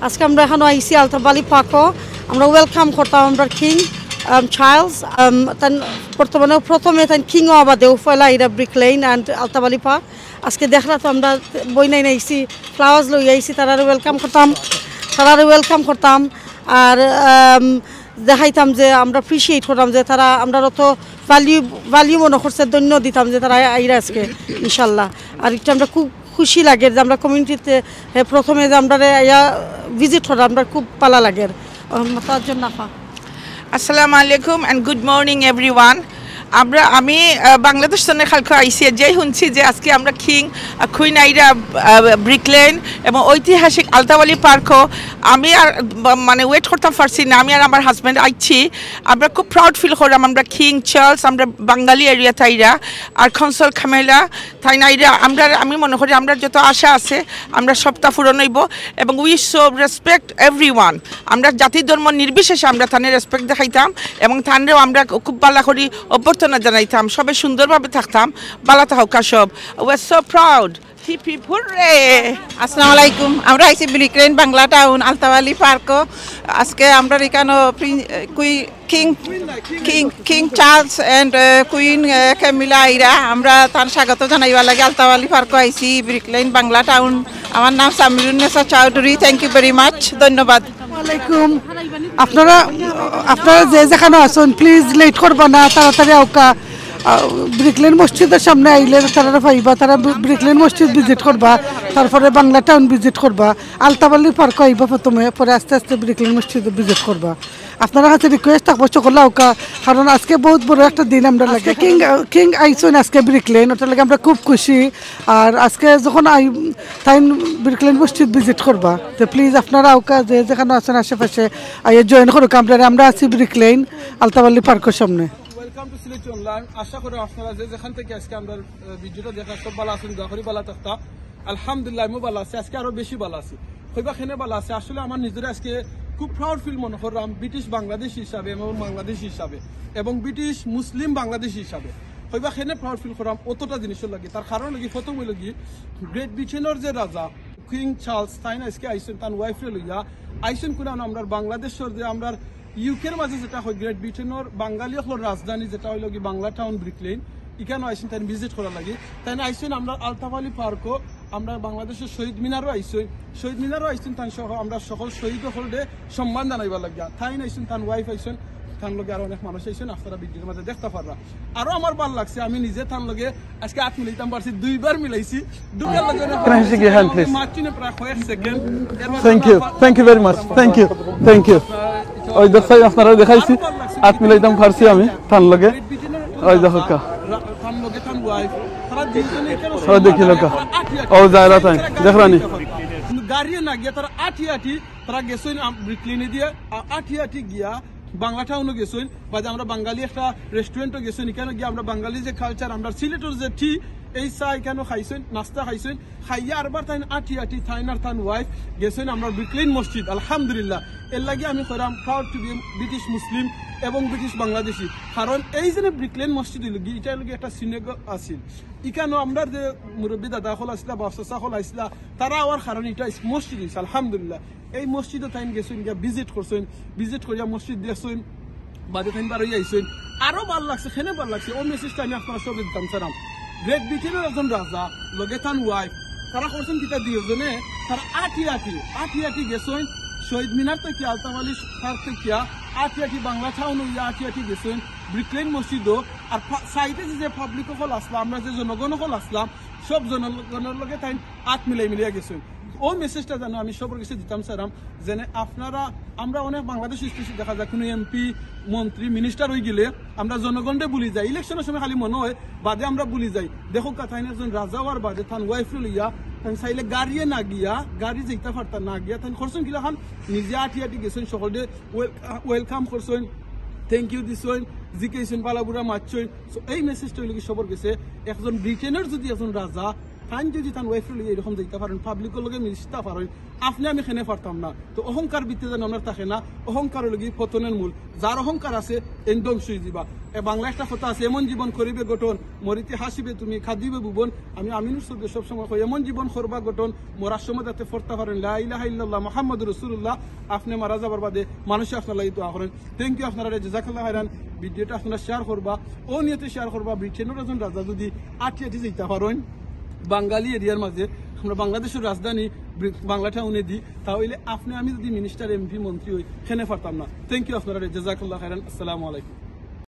আজকে আমরা এখানে আইসি আলতাবালি পার্কও আমরা ওয়েলকাম করতাম আমরা কিং চার্লস বর্তমানে প্রথমে তাই কিংও আবাদেও ফয়লা ইরা brick lane and Altab Ali park আজকে দেখলা তো আমরা বই নাই আইসি ফ্লাওয়ার্স লই আইসি তারা ওয়েলকাম করতাম আর দেখাইতাম যে আমরা অ্যাপ্রিসিয়েট করতাম যে তারা আমরা অত ভ্যালিউ মনে করছে ধন্য দিতাম যে তারা আইরা আজকে ইনশাল্লাহ আর এটা আমরা খুব খুশি লাগে যে আমরা কমিউনিটিতে প্রথমে যে আমরা ভিজিট করলাম আমরা খুব ভালো লাগে তার জন্য আসসালামু আলাইকুম এন্ড গুড মর্নিং এভরিওয়ান আমি বাংলাদেশ সনে খালখো আইসি যেই শুনছি যে আজকে আমরা কিং কুইন আইরা ব্রিক লেন এবং ঐতিহাসিক আলতাবালি পার্কও আমি আর মানে ওয়েট করতে পারছি না আমি আর আমার হাজব্যান্ড আইছি আমরা খুব প্রাউড ফিল করলাম আমরা কিং চার্লস আমরা বাঙালি এরিয়া তাইরা আর কনসল খামেলা তাই নাইরা আমি মনে করি আমরা যত আশা আছে আমরা সবটা পূরণ হইব এবং উই শো রেসপেক্ট এভরিওয়ান আমরা জাতি ধর্ম নির্বিশেষে আমরা তাদের রেসপেক্ট দেখাইতাম এবং তাদেরও আমরা খুব ভালো করি অভ্যর্থনা জানাইতাম সবাই সুন্দরভাবে থাকতাম ভালো থাকা সব উই আর সো প্রাউড আসসালামু আলাইকুম আমরা আইসি brick lane Bangla town Altab Ali park আজকে আমরা এখানে king Charles and queen Camilla আইরা আমরা তার স্বাগত জানাইবা লাগে আলতাবালি পার্ক আইসি ব্রিক লেন বাংলা টাউন আমার নাম Samirunnesa Chowdhury thank you very much ধন্যবাদ আসসালামাইকুম আপনারা যে যেখানে আছেন প্লিজ লেট করবা না তাড়াতাড়ি আউকা ব্রিক লেন মসজিদের সামনে আইলে তারা পাইবা তারা ব্রিক লেন মসজিদ ভিজিট করবা তারপরে বাংলা টাউন ভিজিট করবা আলতাবালি পার্ক আইবা প্রথমে পরে আস্তে আস্তে ব্রিক লেন মসজিদ ভিজিট করবা আপনারা কাছে রিকোয়েস্ট থাকবো সকলে আউকা কারণ আজকে বহুত বড় একটা দিন আমরা লাগে কিং আইসন আজকে ব্রিক লেন ওটা লাগে আমরা খুব খুশি আর আজকে যখন তাই ব্রিক লেন মসজিদ ভিজিট করবা তো প্লিজ আপনারা আউকা যে যেখানে আছেন আশেপাশে জয়েন করুক আমরা আছি ব্রিক লেন আলতাবালি পার্কের সামনে ওয়েলকাম টু সিলেটি অনলাইন আশা করি আপনারা যেখান থেকে আজকে আমরা ভিডিওটা দেখা সব ভালো আছেন দোয়া করি ভালো থাকতা আলহামদুলিল্লাহ আমি ভালো আছি আজকে আরো বেশি ভালো আছি হইবা খেনে ভালো আছে আসলে আমার নিজের আজকে খুব প্রাউড ফিল মনে করলাম ব্রিটিশ বাংলাদেশ হিসাবে এবং বাংলাদেশ হিসাবে এবং ব্রিটিশ মুসলিম বাংলাদেশ হিসাবে হইবা খেনে প্রাউড ফিল করলাম অতটা জিনিসের লাগে তার কারণ লাগি প্রথম হইল কি গ্রেট ব্রিটেনের যে রাজা কিং চার্লস তাই না আজকে আইসেন তার ওয়াইফরে লইয়া আইসেন কোন আমরা বাংলাদেশের যে আমরা ইউকের মাঝে যেটা হয় গ্রেট ব্রিটেনের বাঙালি রাজধানী যেটা হইল কি বাংলা টাউন ব্রিক লেন এখানে আইসেন তাই ভিজিট করা লাগে তাই না আইসেন আমরা আলতাবালি পার্কও আমরা বাংলাদেশের শহীদ মিনারও আইসেন তাই সহ আমরা সকল শহীদ হলডে সম্মান জানাইবার লাগিয়া তাই না আইসেন তার ওয়াইফ আইসেন তার লগে আরো অনেক মানুষ আইসেন আপনারা ভিডিওর মাঝে দেখতে পাররা আরো আমার ভালো লাগছে আমি নিজে তার লগে আজকে 8 মিলাইতাম পারছি 2 বার মিলাইছি দুটার লগে মার্চিনে প্রায় কয়েক second thank you very much thank you ওই দেখাই আপনারা দেখাইছি 8 মিলাইতাম পারছি আমি তার লগে ওই দেখো কা তার লগে তার ওয়াইফ তারা দুজনে কেন ওই দেখি লোকা ও যায়রা তাই দেখরানি গাড়ি না গিয়া তারা আঠি তারা গেছেন ব্রিক লেনে দিয়ে আঠি গিয়া বাংলা টাউনও গেছেন বা আমরা বাঙালি একটা রেস্টুরেন্টও গেছেন এখানে গিয়ে আমরা বাঙালি যে কালচার আমরা সিলেটের যে টি এই চা এখানে খাইছেন নাস্তা খাইছেন খাইয়া আরবার তাই আঠি থাইনার তান ওয়াইফ গেছেন আমরা ব্রিক লেন মসজিদ আলহামদুলিল্লাহ এর লাগে আমি কইরাম প্রাউড টু বি ব্রিটিশ মুসলিম এবং ব্রিটিশ বাংলাদেশি কারণ এই যে ব্রিক লেন মসজিদ লগি এটা লগি একটা সিনেগো আছিল এখানে আমরা যে মুরব্বী দাদা হল আসলা বাপসা হল আসলা তারা আমার কারণ এটা মসজিদ আলহামদুলিল্লাহ এই মসজিদে তাই গেছেন গিয়া ভিজিট করিয়া মসজিদ দেখছেন বাদে তাই বার আইছেন আরো ভালো লাগছে খেনে ভালো লাগছে ওই মেসেজটা আমি আপনারা সব দিতাম সারাম গ্রেট ব্রিটেনের একজন রাজা লগে তান ওয়াইফ তারা করছেন কিতা দুজনে তারা আঠি গেছেন শহীদ মিনার থেকে আলতাবালি পার্ক থেকে আঠি বাংলা টাউন আঠি গেছেন ব্রিক লেন মসজিদও আর সাইডে যে পাবলিক হল আসলাম আমরা যে জনগণ হল আসলাম সব জনগণের লগে তাই 8 মিলাইয়া গেছেন ওই মেসেজটা জানো আমি সবার কাছে দিতাম সারাম যেন আপনারা আমরা অনেক বাংলাদেশ দেখা যায় কোনো এমপি মন্ত্রী মিনিস্টার হয়ে গেলে আমরা জনগণে ভুলি যাই ইলেকশনের সময় খালি মনে হয় বাদে আমরা ভুলি যাই দেখো কথাই একজন রাজা হওয়ার বাদে তান ওয়াইফ লইয়া তাই চাইলে গাড়িয়ে না গিয়া গাড়ি যেতে পারতাম না গিয়া তাই করছেন কিলা খান নিজে আঠি গেছেন সকলে ওয়েলকাম করছেন থ্যাংক ইউ দিছেন জিকেছেন পালাবুড়া মারছেন এই মেসেজটা হইলে কি সবার গেছে একজন ব্রিটেনের যদি একজন রাজা তাই যদি তার ওয়াইফের লগে এরকম যাইতে পারেন পাবলিকের লগে মিশতে পারেন আপনি আমি খেনে পারতাম না তো অহংকার বৃত্তি যেন আপনার থাকে না অহংকারের লগে পতনের মূল যার অহংকার আছে এন ধ্বংস হয়ে যাবা বাংলা একটা কথা আছে এমন জীবন করিবে গঠন মরিতে হাসিবে তুমি খাদিবে ভুবন আমি আমিনুর সঙ্গে সবসময় কই এমন জীবন করবা গঠন মরার সময় যাতে ফরতে পারেন লা ইলাহা ইল্লাল্লাহ মুহাম্মাদুর রাসূলুল্লাহ আপনি মারা যাবার বাদে মানুষ আপনার লাগি দোয়া করেন থ্যাংক ইউ আপনারা জাযাকাল্লাহ খাইরান ভিডিওটা আপনারা শেয়ার করবা ও নিয়তে শেয়ার করবা ব্রিটেনের একজন রাজা যদি আটি যেতে পারেন বাঙালি এরিয়ার মাঝে আমরা বাংলাদেশের রাজধানী বাংলা টাউনে দিই তাহলে আপনি আমি যদি মিনিস্টার এমপি মন্ত্রী হই খেনে পারতাম না থ্যাংক ইউ আপনারা জাযাকাল্লাহ খাইরান আসসালামু আলাইকুম